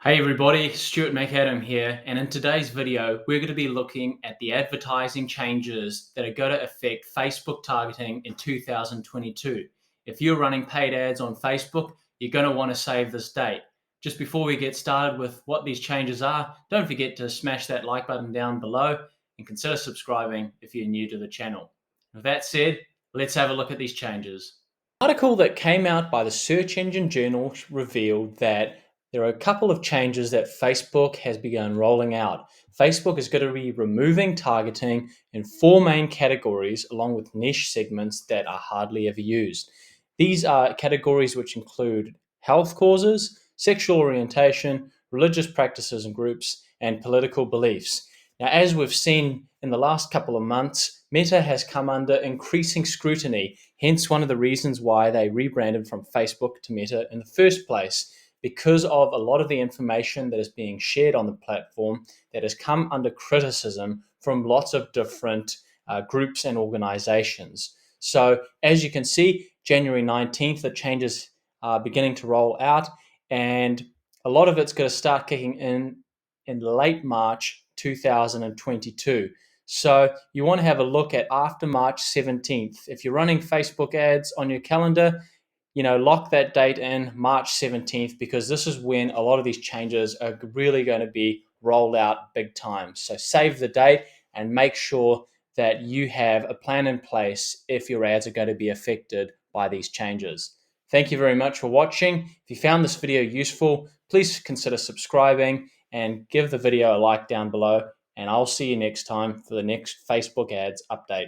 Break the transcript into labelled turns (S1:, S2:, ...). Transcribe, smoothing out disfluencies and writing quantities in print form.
S1: Hey everybody, Stuart Macadam here, and in today's video, we're going to be looking at the advertising changes that are going to affect Facebook targeting in 2022. If you're running paid ads on Facebook, you're going to want to save this date. Just before we get started with what these changes are, don't forget to smash that like button down below and consider subscribing if you're new to the channel. With that said, let's have a look at these changes. An article that came out by the Search Engine Journal revealed that there are a couple of changes that Facebook has begun rolling out. Facebook is going to be removing targeting in four main categories, along with niche segments that are hardly ever used. These are categories which include health causes, sexual orientation, religious practices and groups, and political beliefs. Now, as we've seen in the last couple of months, Meta has come under increasing scrutiny, hence one of the reasons why they rebranded from Facebook to Meta in the first place, because of a lot of the information that is being shared on the platform that has come under criticism from lots of different groups and organizations. So, as you can see, January 19th, the changes are beginning to roll out, and a lot of it's going to start kicking in late March 2022. So you want to have a look at after March 17th. If you're running Facebook ads on your calendar, lock that date in March 17th, because this is when a lot of these changes are really going to be rolled out big time. So save the date and make sure that you have a plan in place if your ads are going to be affected by these changes. Thank you very much for watching. If you found this video useful, please consider subscribing and give the video a like down below. And I'll see you next time for the next Facebook ads update.